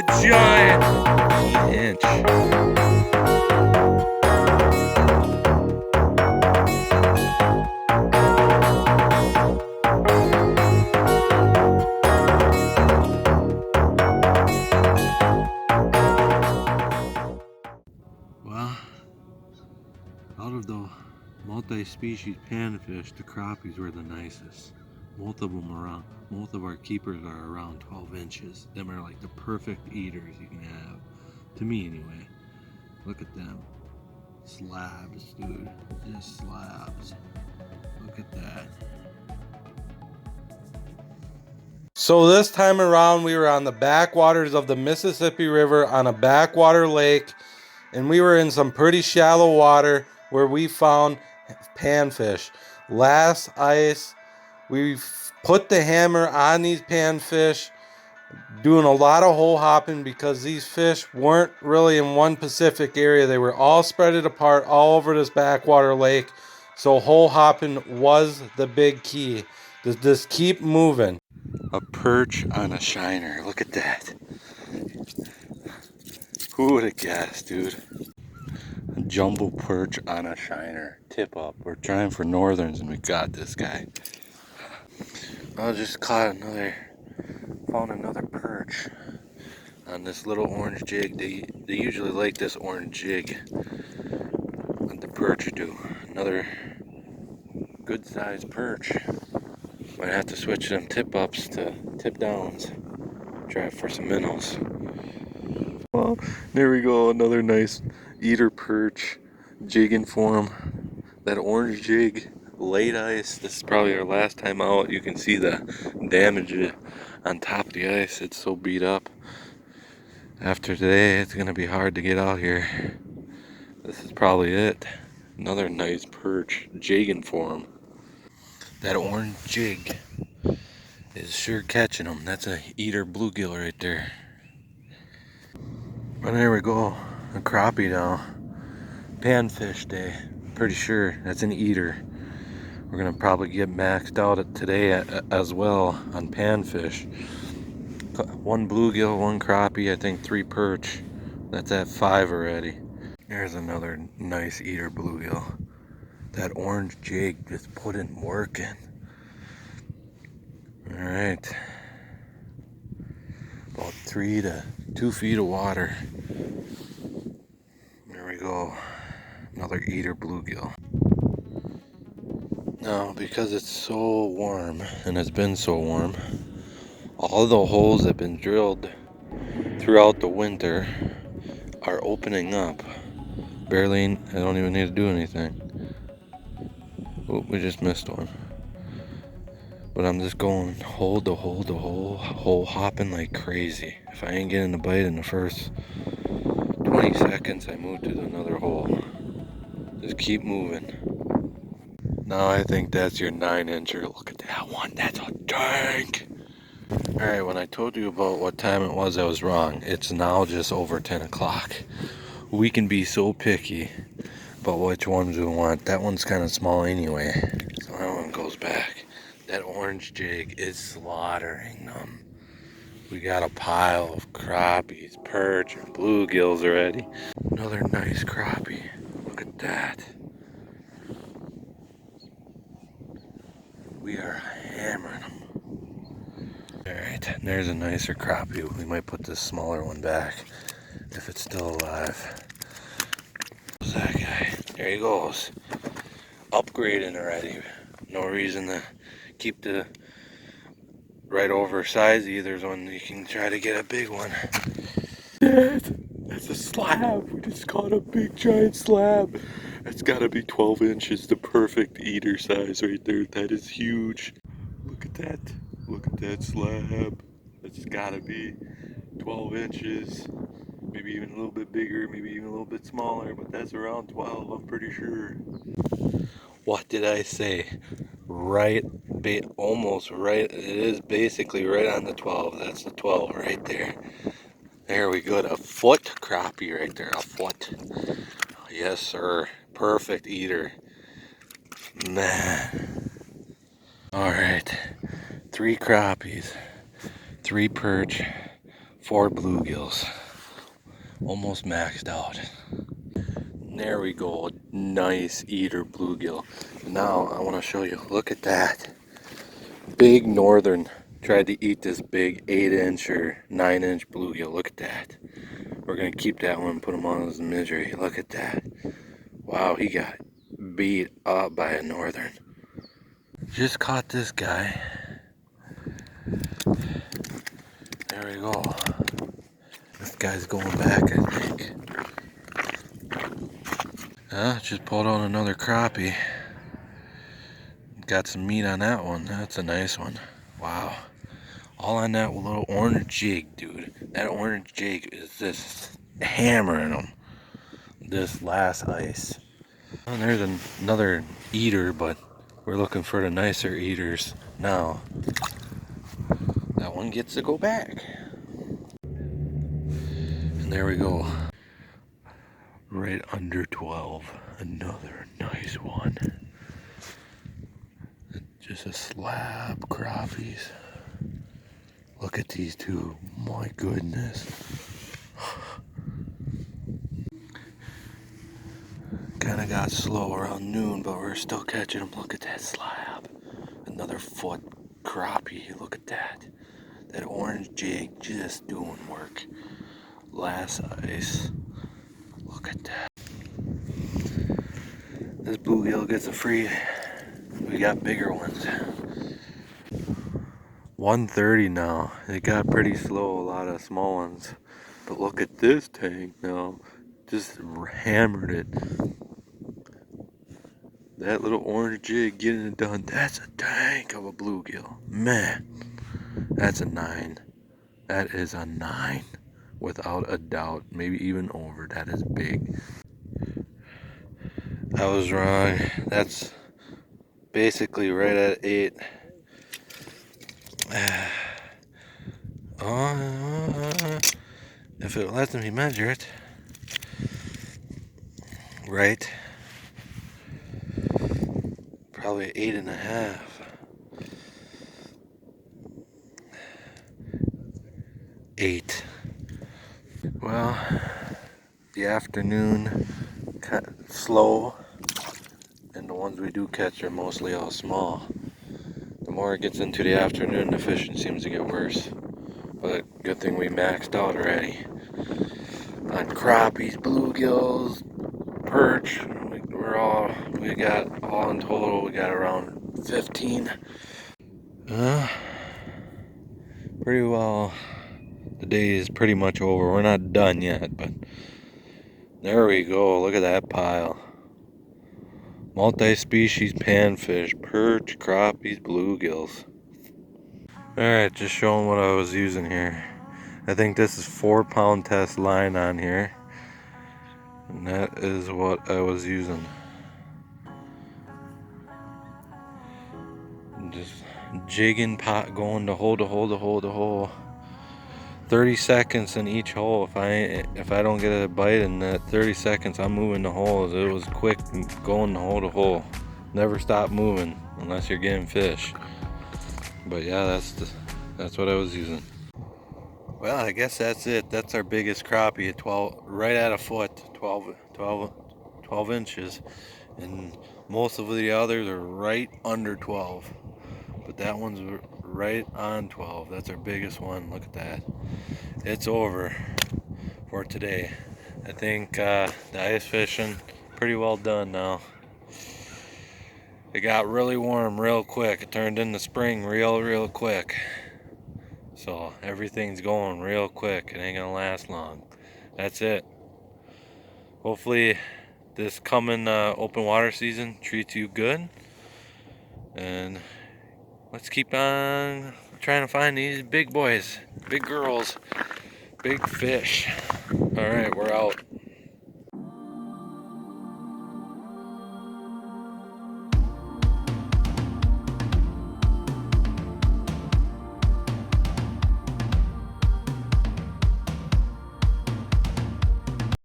that giant 8-inch. Well, out of the multi-species panfish, the crappies were the nicest. Both of our keepers are around 12 inches. Them are like the perfect eaters you can have. To me anyway. Look at them. Slabs, dude. Just slabs. Look at that. So this time around we were on the backwaters of the Mississippi River on a backwater lake, and we were in some pretty shallow water where we found panfish. Last ice, we put the hammer on these panfish, doing a lot of hole hopping because these fish weren't really in one specific area. They were all spread apart all over this backwater lake. So hole hopping was the big key. Just keep moving. A perch on a shiner. Look at that. Who would have guessed, dude? A jumbo perch on a shiner. Tip up. We're trying for northerns and we got this guy. I just found another perch on this little orange jig. They usually like this orange jig. What the perch do. Another good sized perch. Might have to switch them tip ups to tip downs. Try for some minnows. Well, there we go. Another nice eater perch jigging for him. That orange jig, late ice. This is probably our last time out. You can see the damage on top of the ice. It's so beat up. After today, it's gonna be hard to get out here. This is probably it. Another nice perch jigging for him. That orange jig is sure catching them. That's a eater bluegill right there. Well, there we go. A crappie now. Panfish day. Pretty sure that's an eater. We're gonna probably get maxed out today as well on panfish. One bluegill, one crappie, I think 3 perch. That's at 5 already. There's another nice eater bluegill. That orange jig just putting work in. Alright. About 3 to 2 feet of water. There we go. Another eater bluegill. Now, because it's so warm, and it's been so warm, all the holes that have been drilled throughout the winter are opening up. Barely, I don't even need to do anything. Oh, we just missed one. But I'm just going hole to hole to hole, hole hopping like crazy. If I ain't getting a bite in the first 20 seconds, I move to another hole. Just keep moving. Now I think that's your 9-incher. Look at that one. That's a tank. Alright, when I told you about what time it was, I was wrong. It's now just over 10 o'clock. We can be so picky about which ones we want. That one's kind of small anyway. So that one goes back. That orange jig is slaughtering them. We got a pile of crappies, perch, and bluegills already. Another nice crappie. Look at that. We are hammering them. Alright, there's a nicer crappie. We might put this smaller one back if it's still alive. There's that guy. There he goes. Upgrading already. No reason to keep the right oversized either. One you can try to get a big one. That's a slab. We just caught a big giant slab. That's gotta be 12 inches, the perfect eater size right there. That is huge. Look at that. Look at that slab. That's gotta be 12 inches. Maybe even a little bit bigger, maybe even a little bit smaller, but that's around 12, I'm pretty sure. What did I say? Right, almost right. It is basically right on the 12. That's the 12 right there. There we go. A foot crappie right there. A foot. Yes, sir. Perfect eater. Man. Alright. 3 crappies. 3 perch. 4 bluegills. Almost maxed out. There we go. Nice eater bluegill. Now I want to show you. Look at that. Big northern tried to eat this big 8-inch or 9-inch bluegill. Look at that. We're going to keep that one and put him on as a misery. Look at that. Wow, he got beat up by a northern. Just caught this guy. There we go. This guy's going back, I think. Just pulled on another crappie. Got some meat on that one. That's a nice one. Wow. All on that little orange jig, dude. That orange jig is just hammering them. This last ice. And there's another eater, but we're looking for the nicer eaters now. That one gets to go back. And there we go. Right under 12. Another nice one. Just a slab crappies. Look at these two. My goodness. Kind of got slow around noon, but we're still catching them. Look at that slab. Another foot crappie. Look at that. That orange jig just doing work. Last ice. Look at that. This bluegill gets a free. We got bigger ones. 130 now. It got pretty slow, a lot of small ones. But look at this tank now. Just hammered it. That little orange jig getting it done. That's a tank of a bluegill. Man, that's a 9. That is a 9. Without a doubt. Maybe even over. That is big. I was wrong. That's basically right at 8. If it lets me measure it. Right. Probably 8.5. 8. Well, the afternoon slow, and the ones we do catch are mostly all small. The more it gets into the afternoon, the fishing seems to get worse. But good thing we maxed out already. On crappies, bluegills, perch, we got all in total, we got around 15. Pretty well, the day is pretty much over. We're not done yet, but there we go. Look at that pile. Multi-species panfish, perch, crappies, bluegills. Alright, just showing what I was using here. I think this is 4-pound test line on here. And that is what I was using. Just jigging, pot going to hole to hole to hole to hole. 30 seconds in each hole. If I don't get a bite in that 30 seconds, I'm moving the holes. It was quick going hole to hole. Never stop moving unless you're getting fish. But yeah, that's what I was using. Well, I guess that's it. That's our biggest crappie at 12, right at a foot, 12 inches. And most of the others are right under 12. But that one's right on 12. That's our biggest one. Look at that. It's over for today. I think the ice fishing pretty well done now. It got really warm real quick. It turned into spring real quick. So everything's going real quick. It ain't gonna last long. That's it. Hopefully this coming open water season treats you good. And let's keep on trying to find these big boys, big girls, big fish. All right, we're out.